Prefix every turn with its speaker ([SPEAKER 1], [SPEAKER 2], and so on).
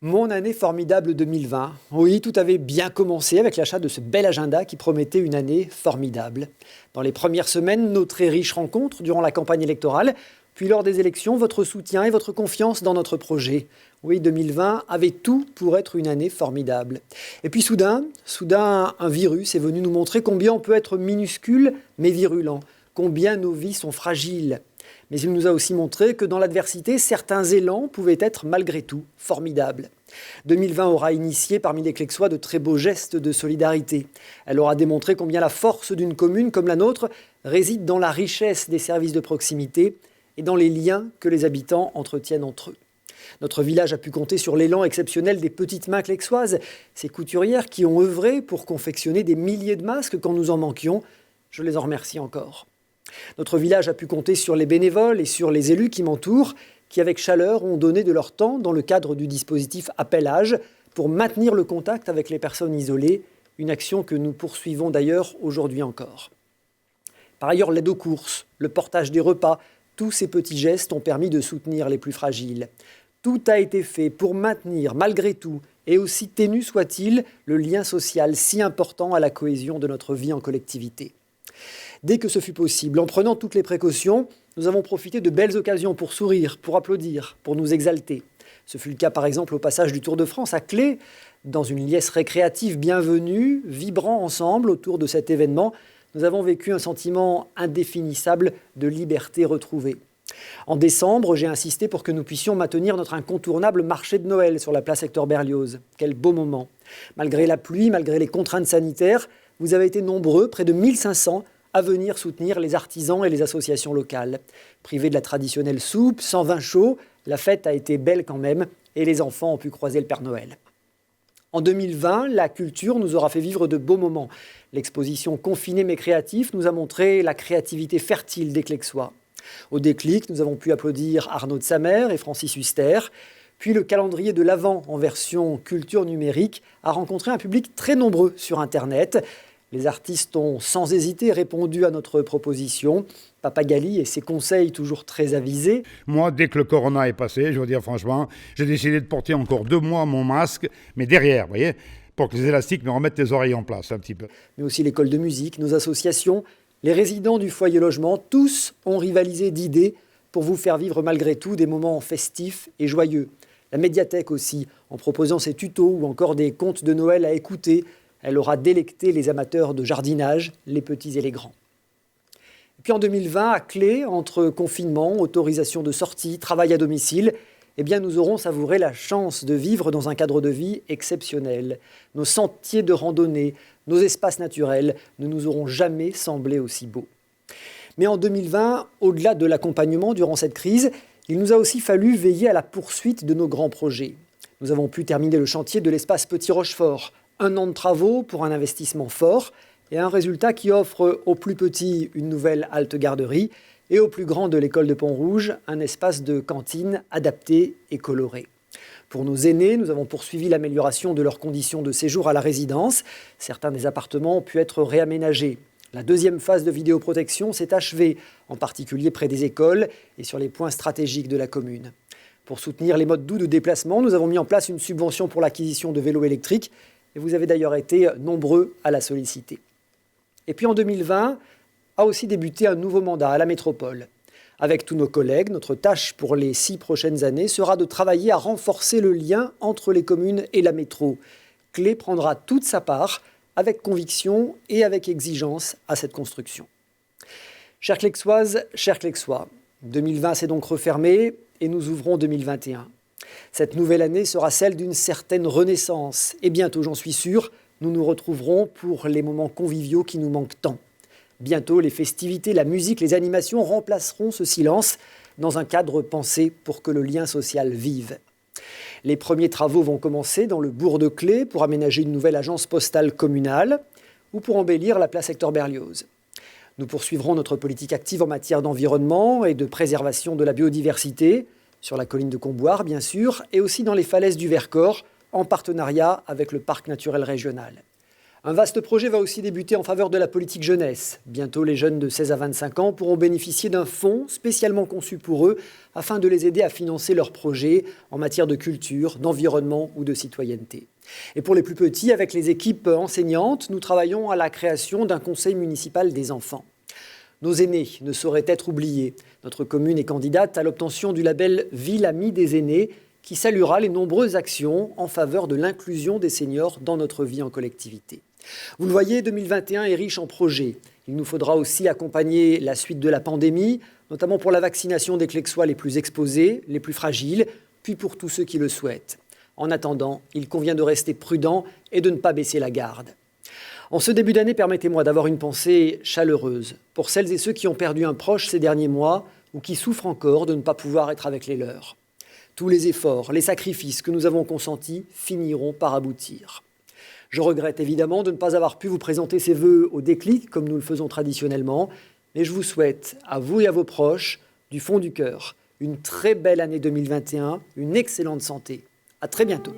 [SPEAKER 1] Mon année formidable 2020. Oui, tout avait bien commencé avec l'achat de ce bel agenda qui promettait une année formidable. Dans les premières semaines, nos très riches rencontres durant la campagne électorale, puis lors des élections, votre soutien et votre confiance dans notre projet. Oui, 2020 avait tout pour être une année formidable. Et puis soudain, un virus est venu nous montrer combien on peut être minuscule mais virulent, combien nos vies sont fragiles. Mais il nous a aussi montré que dans l'adversité, certains élans pouvaient être malgré tout formidables. 2020 aura initié parmi les Clexois de très beaux gestes de solidarité. Elle aura démontré combien la force d'une commune comme la nôtre réside dans la richesse des services de proximité et dans les liens que les habitants entretiennent entre eux. Notre village a pu compter sur l'élan exceptionnel des petites mains clexoises, ces couturières qui ont œuvré pour confectionner des milliers de masques quand nous en manquions. Je les en remercie encore. Notre village a pu compter sur les bénévoles et sur les élus qui m'entourent, qui avec chaleur ont donné de leur temps dans le cadre du dispositif Appel-Âge pour maintenir le contact avec les personnes isolées, une action que nous poursuivons d'ailleurs aujourd'hui encore. Par ailleurs, l'aide aux courses, le portage des repas, tous ces petits gestes ont permis de soutenir les plus fragiles. Tout a été fait pour maintenir, malgré tout, et aussi ténu soit-il, le lien social si important à la cohésion de notre vie en collectivité. Dès que ce fut possible, en prenant toutes les précautions, nous avons profité de belles occasions pour sourire, pour applaudir, pour nous exalter. Ce fut le cas par exemple au passage du Tour de France à Clé, dans une liesse récréative bienvenue, vibrant ensemble autour de cet événement. Nous avons vécu un sentiment indéfinissable de liberté retrouvée. En décembre, j'ai insisté pour que nous puissions maintenir notre incontournable marché de Noël sur la place Hector Berlioz. Quel beau moment! Malgré la pluie, malgré les contraintes sanitaires, vous avez été nombreux, près de 1500, à venir soutenir les artisans et les associations locales. Privés de la traditionnelle soupe, sans vin chaud, la fête a été belle quand même et les enfants ont pu croiser le Père Noël. En 2020, la culture nous aura fait vivre de beaux moments. L'exposition Confinés mais créatifs nous a montré la créativité fertile des Clexois. Au déclic, nous avons pu applaudir Arnaud de Samer et Francis Huster. Puis le calendrier de l'Avent en version culture numérique a rencontré un public très nombreux sur Internet. Les artistes ont sans hésiter répondu à notre proposition. Papa Gali et ses conseils toujours très avisés.
[SPEAKER 2] Moi, dès que le corona est passé, je veux dire franchement, j'ai décidé de porter encore 2 mois mon masque, mais derrière, vous voyez, pour que les élastiques me remettent les oreilles en place un petit peu.
[SPEAKER 1] Mais aussi l'école de musique, nos associations, les résidents du foyer logement, tous ont rivalisé d'idées pour vous faire vivre malgré tout des moments festifs et joyeux. La médiathèque aussi, en proposant ses tutos ou encore des contes de Noël à écouter. Elle aura délecté les amateurs de jardinage, les petits et les grands. Et puis en 2020, à Clé, entre confinement, autorisation de sortie, travail à domicile, nous aurons savouré la chance de vivre dans un cadre de vie exceptionnel. Nos sentiers de randonnée, nos espaces naturels ne nous auront jamais semblé aussi beaux. Mais en 2020, au-delà de l'accompagnement durant cette crise, il nous a aussi fallu veiller à la poursuite de nos grands projets. Nous avons pu terminer le chantier de l'espace Petit Rochefort, 1 an de travaux pour un investissement fort et un résultat qui offre aux plus petits une nouvelle halte garderie et aux plus grands de l'école de Pont-Rouge un espace de cantine adapté et coloré. Pour nos aînés, nous avons poursuivi l'amélioration de leurs conditions de séjour à la résidence. Certains des appartements ont pu être réaménagés. La deuxième phase de vidéoprotection s'est achevée, en particulier près des écoles et sur les points stratégiques de la commune. Pour soutenir les modes doux de déplacement, nous avons mis en place une subvention pour l'acquisition de vélos électriques. Et vous avez d'ailleurs été nombreux à la solliciter. Et puis en 2020, a aussi débuté un nouveau mandat à la métropole. Avec tous nos collègues, notre tâche pour les 6 prochaines années sera de travailler à renforcer le lien entre les communes et la métro. Clé prendra toute sa part, avec conviction et avec exigence, à cette construction. Chères Clexoises, chers Clexois, 2020 s'est donc refermé et nous ouvrons 2021. Cette nouvelle année sera celle d'une certaine renaissance. Et bientôt, j'en suis sûr, nous nous retrouverons pour les moments conviviaux qui nous manquent tant. Bientôt, les festivités, la musique, les animations remplaceront ce silence dans un cadre pensé pour que le lien social vive. Les premiers travaux vont commencer dans le bourg de Clé pour aménager une nouvelle agence postale communale ou pour embellir la place Hector Berlioz. Nous poursuivrons notre politique active en matière d'environnement et de préservation de la biodiversité, sur la colline de Comboire, bien sûr, et aussi dans les falaises du Vercors, en partenariat avec le parc naturel régional. Un vaste projet va aussi débuter en faveur de la politique jeunesse. Bientôt, les jeunes de 16 à 25 ans pourront bénéficier d'un fonds spécialement conçu pour eux afin de les aider à financer leurs projets en matière de culture, d'environnement ou de citoyenneté. Et pour les plus petits, avec les équipes enseignantes, nous travaillons à la création d'un conseil municipal des enfants. Nos aînés ne sauraient être oubliés. Notre commune est candidate à l'obtention du label Ville Amie des aînés, qui saluera les nombreuses actions en faveur de l'inclusion des seniors dans notre vie en collectivité. Vous le voyez, 2021 est riche en projets. Il nous faudra aussi accompagner la suite de la pandémie, notamment pour la vaccination des Clexois les plus exposés, les plus fragiles, puis pour tous ceux qui le souhaitent. En attendant, il convient de rester prudent et de ne pas baisser la garde. En ce début d'année, permettez-moi d'avoir une pensée chaleureuse pour celles et ceux qui ont perdu un proche ces derniers mois ou qui souffrent encore de ne pas pouvoir être avec les leurs. Tous les efforts, les sacrifices que nous avons consentis finiront par aboutir. Je regrette évidemment de ne pas avoir pu vous présenter ces vœux au déclic comme nous le faisons traditionnellement, mais je vous souhaite, à vous et à vos proches, du fond du cœur, une très belle année 2021, une excellente santé. À très bientôt.